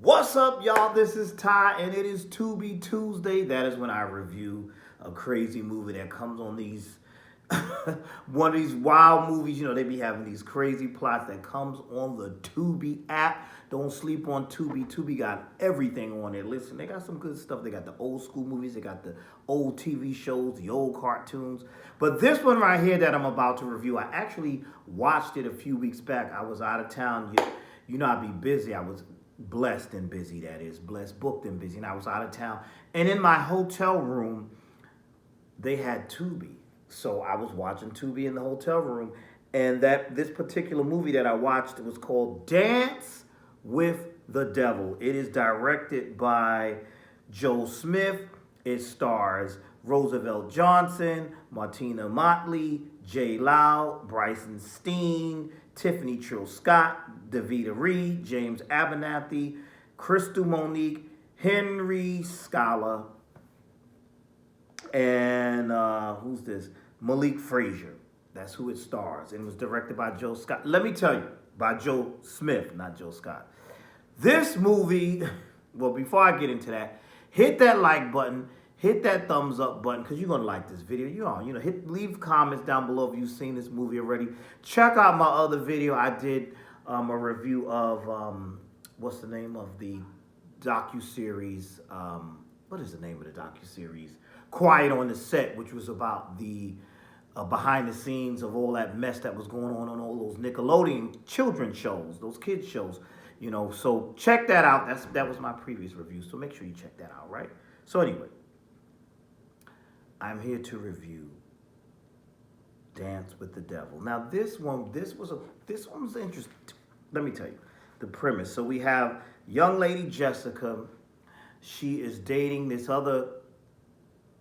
What's up, y'all? This is Ty, and it is Tubi Tuesday. That is when I review a crazy movie that comes on these one of these wild movies. You know, they be having these crazy plots that comes on the Tubi app. Don't sleep on Tubi. Tubi got everything on it. Listen, they got some good stuff. They got the old school movies. They got the old TV shows, the old cartoons. But this one right here that I'm about to review, I actually watched it a few weeks back. I was out of town. You know, I'd be busy. I was blessed and busy, that is. Blessed, booked and busy. And I was out of town. And in my hotel room, they had Tubi. So I was watching Tubi in the hotel room. And this particular movie that I watched was called Dance with the Devil. It is directed by Joe Smith. It stars Roosevelt Johnson, Martina Motley, Jay Lau, Bryson Steen, Tiffany Trill Scott, Davida Reed, James Abernathy, Crystal Monique, Henry Scala, and who's this? Malik Frazier. That's who it stars. And it was directed by Joe Scott. Let me tell you, by Joe Smith, not Joe Scott. This movie, well, before I get into that, hit that like button, hit that thumbs up button, because you're going to like this video. Leave comments down below if you've seen this movie already. Check out my other video. I did a review of, what's the name of the docuseries? What is the name of the docuseries? Quiet on the Set, which was about the behind the scenes of all that mess that was going on all those Nickelodeon children's shows, those kids shows. You know, so check that out. That was my previous review, so make sure you check that out, right? So anyway, I'm here to review Dance with the Devil. Now this one was interesting. Let me tell you the premise. So we have young lady Jessica. She is dating this other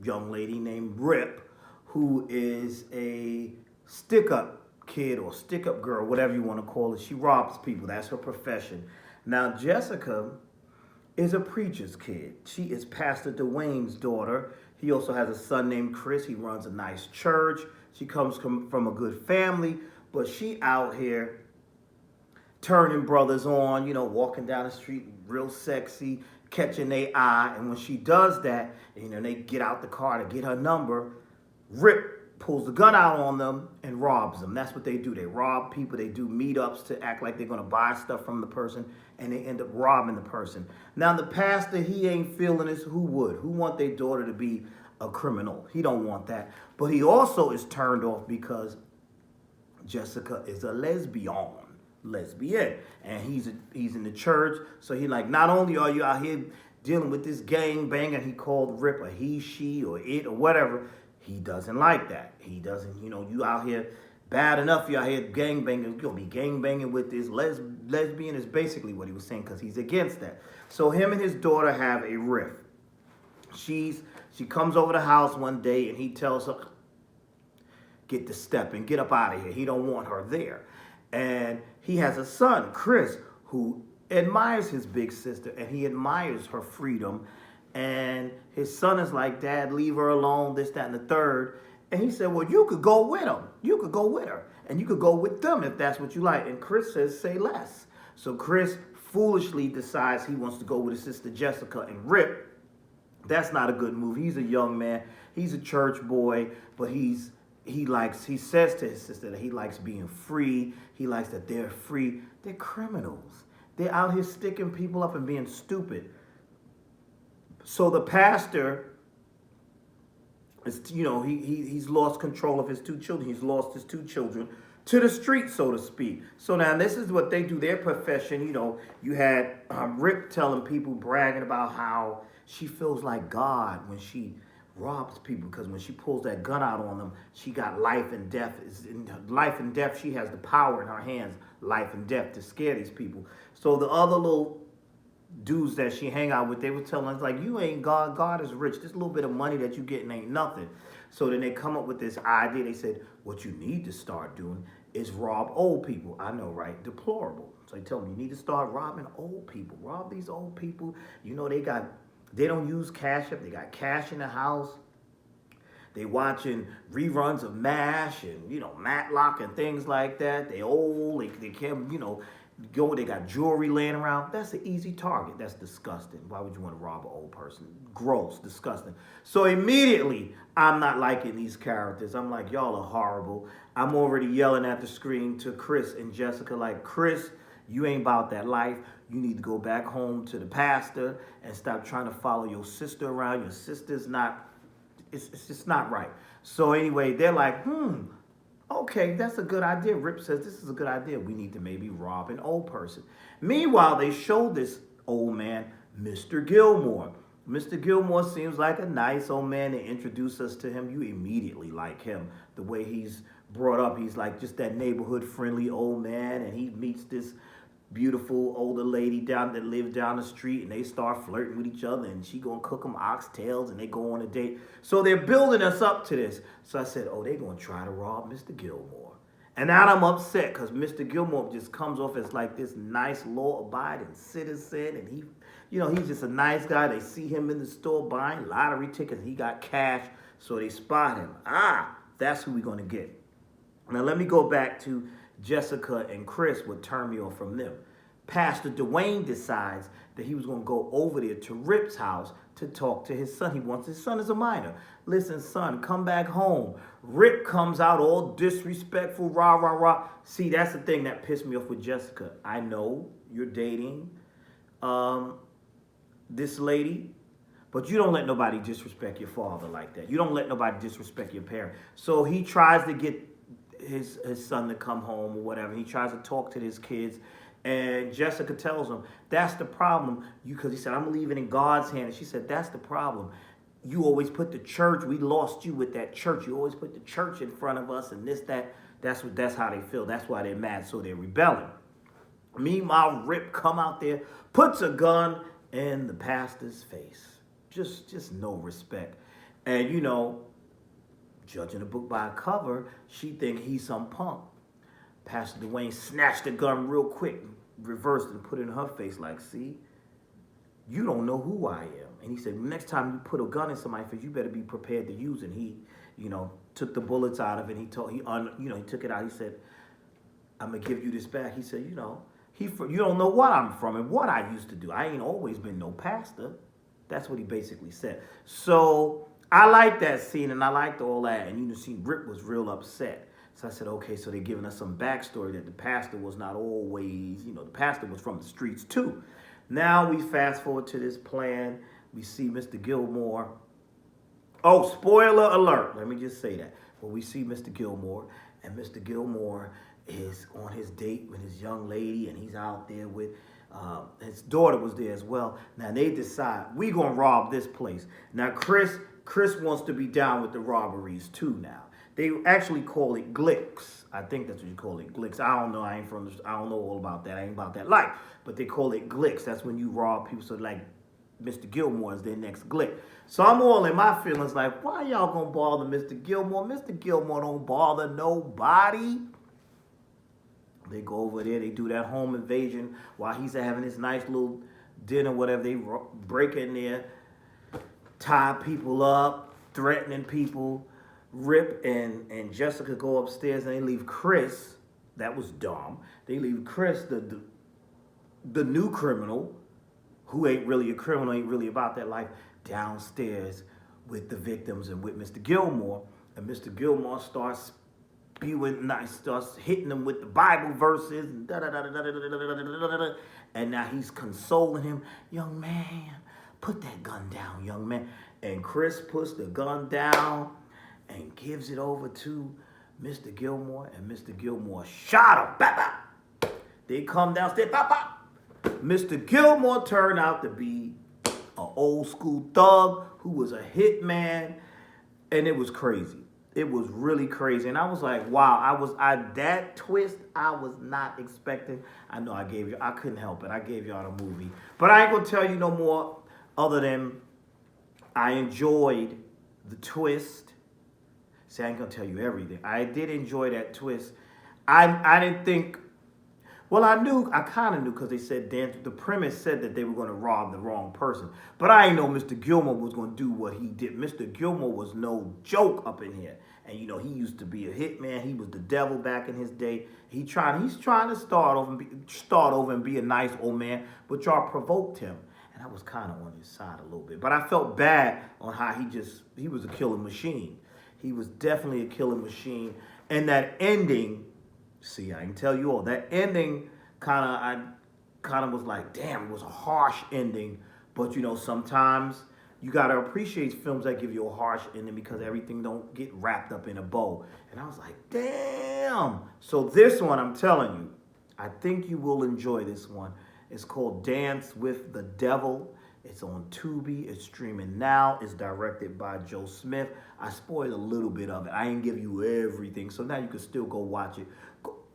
young lady named Rip, who is a stick-up kid or stick-up girl, whatever you want to call it. She robs people. That's her profession. Now, Jessica is a preacher's kid. She is Pastor Dwayne's daughter. He also has a son named Chris. He runs a nice church. She comes from a good family, but she out here turning brothers on, you know, walking down the street real sexy, catching their eye. And when she does that, you know, they get out the car to get her number, Rip pulls the gun out on them and robs them. That's what they do. They rob people. They do meetups to act like they're going to buy stuff from the person, and they end up robbing the person. Now, the pastor, he ain't feeling this. Who would? Who want their daughter to be a criminal? He don't want that. But he also is turned off because Jessica is a lesbian, and he's in the church. So he like, not only are you out here dealing with this gang banger, he called Rip a he, she, or it, or whatever. He doesn't like that. He doesn't, you know, you out here bad enough, you out here gang banging, you're gonna be gang banging with this lesbian is basically what he was saying, because he's against that. So him and his daughter have a riff. She comes over the house one day and he tells her, get the step and get up out of here. He don't want her there. And he has a son, Chris, who admires his big sister, and he admires her freedom. And his son is like, Dad, leave her alone, this, that, and the third. And he said, well, you could go with him. You could go with her. And you could go with them if that's what you like. And Chris says, say less. So Chris foolishly decides he wants to go with his sister Jessica and Rip. That's not a good move. He's a young man. He's a church boy, but he says to his sister that he likes being free. He likes that they're free. They're criminals. They're out here sticking people up and being stupid. So the pastor is, you know, he's lost control of his two children. He's lost his two children to the street, so to speak. So now this is what they do, their profession. You know, you had Rip telling people, bragging about how she feels like God when she robs people, because when she pulls that gun out on them, she got life and death. In life and death, she has the power in her hands, life and death, to scare these people. So the other little dudes that she hang out with, they were telling us, like, you ain't God. God is rich. This little bit of money that you getting ain't nothing. So then they come up with this idea. They said, what you need to start doing is rob old people. I know, right? Deplorable. So they tell them, you need to start robbing old people. Rob these old people. You know, they don't use Cash App. They got cash in the house. They watching reruns of MASH and, you know, Matlock and things like that. They old. They can't, you know, Go, they got jewelry laying around. That's an easy target. That's disgusting. Why would you want to rob an old person? Gross, disgusting. So immediately, I'm not liking these characters. I'm like, y'all are horrible. I'm already yelling at the screen to Chris and Jessica, like, Chris, you ain't about that life. You need to go back home to the pastor and stop trying to follow your sister around. Your sister's not, it's just not right. So anyway, they're like, okay, that's a good idea. Rip says this is a good idea. We need to maybe rob an old person. Meanwhile, they show this old man, Mr. Gilmore. Mr. Gilmore seems like a nice old man. They introduce us to him. You immediately like him. The way he's brought up, he's like just that neighborhood friendly old man. And he meets this beautiful older lady down that lives down the street, and they start flirting with each other, and she gonna cook them oxtails, and they go on a date. So they're building us up to this. So I said, oh, they're gonna try to rob Mr. Gilmore. And now I'm upset because Mr. Gilmore just comes off as like this nice law-abiding citizen, and he's just a nice guy. They see him in the store buying lottery tickets. He got cash, so they spot him. That's who we're gonna get. Now let me go back to Jessica and Chris. Would turn me off from them. Pastor Dwayne decides that he was going to go over there to Rip's house to talk to his son. He wants his son as a minor. Listen, son, come back home. Rip comes out all disrespectful, rah, rah, rah. See, that's the thing that pissed me off with Jessica. I know you're dating this lady, but you don't let nobody disrespect your father like that. You don't let nobody disrespect your parent. So he tries to get his son to come home or whatever. He tries to talk to his kids, and Jessica tells him, that's the problem. Because he said, I'm leaving in God's hand. And she said, that's the problem. You always put the church, we lost you with that church. You always put the church in front of us and this, that. That's how they feel. That's why they're mad. So they're rebelling. Meanwhile, Rip come out there, puts a gun in the pastor's face. Just no respect. And judging a book by a cover, she think he's some punk. Pastor Dwayne snatched the gun real quick, reversed and put it in her face like, see, you don't know who I am. And he said, next time you put a gun in somebody's face, you better be prepared to use it. And he, took the bullets out of it. He took it out. He said, I'm going to give you this back. He said, you don't know what I'm from and what I used to do. I ain't always been no pastor. That's what he basically said. So I liked that scene, and I liked all that. And Rip was real upset. So I said, okay, so they're giving us some backstory that the pastor was not always, the pastor was from the streets too. Now we fast forward to this plan. We see Mr. Gilmore. Oh, spoiler alert. Let me just say that. Well, we see Mr. Gilmore, and Mr. Gilmore is on his date with his young lady, and he's out there with his daughter was there as well. Now they decide, we're going to rob this place. Now Chris wants to be down with the robberies too now. They actually call it Glicks. I think that's what you call it, Glicks. I don't know. I don't know all about that. I ain't about that life. But they call it Glicks. That's when you rob people. So like Mr. Gilmore is their next Glick. So I'm all in my feelings like, why y'all gonna bother Mr. Gilmore? Mr. Gilmore don't bother nobody. They go over there. They do that home invasion while he's having his nice little dinner, whatever. They break in there, tie people up, threatening people. Rip and Jessica go upstairs, and they leave Chris. That was dumb. They leave Chris, the new criminal, who ain't really a criminal, ain't really about that life, downstairs with the victims and with Mr. Gilmore. And Mr. Gilmore starts starts hitting them with the Bible verses and da-da-da-da-da-da-da-da-da-da. And now he's consoling him. Young man, put that gun down, young man. And Chris puts the gun down and gives it over to Mr. Gilmore, and Mr. Gilmore shot him. Bap, bap. They come downstairs. Bap, bap. Mr. Gilmore turned out to be an old school thug who was a hitman, and it was crazy. It was really crazy, and I was like, wow. That twist I was not expecting. I know I couldn't help it. I gave y'all the movie, but I ain't gonna tell you no more other than I enjoyed the twist. See, I ain't gonna tell you everything. I did enjoy that twist. I didn't think, well, I kind of knew because they said the premise said that they were gonna rob the wrong person. But I didn't know Mr. Gilmore was gonna do what he did. Mr. Gilmore was no joke up in here. And he used to be a hitman. He was the devil back in his day. He's trying to start over and be a nice old man, but y'all provoked him. And I was kind of on his side a little bit. But I felt bad on how he was a killing machine. He was definitely a killing machine. And that ending, see, I can tell you all, that ending I kind of was like, damn, it was a harsh ending. But sometimes you gotta appreciate films that give you a harsh ending because everything don't get wrapped up in a bow. And I was like, damn. So this one, I'm telling you, I think you will enjoy this one. It's called Dance with the Devil. It's on Tubi. It's streaming now. It's directed by Joe Smith. I spoiled a little bit of it. I didn't give you everything. So now you can still go watch it.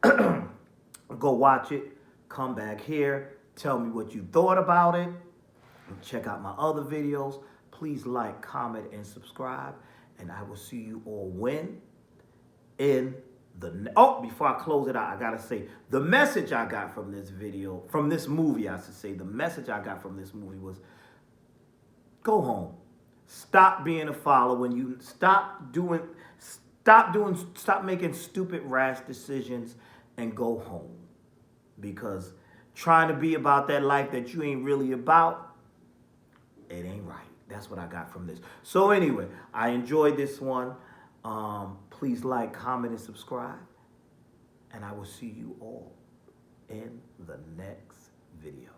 Go watch it. Come back here. Tell me what you thought about it. And check out my other videos. Please like, comment, and subscribe. And I will see you all when? In the... Oh, before I close it out, I got to say, the message I got from this video, from this movie, I should say, the message I got from this movie was, go home. Stop being a follower. When you stop making stupid, rash decisions and go home. Because trying to be about that life that you ain't really about, it ain't right. That's what I got from this. So anyway, I enjoyed this one. Please like, comment, and subscribe. And I will see you all in the next video.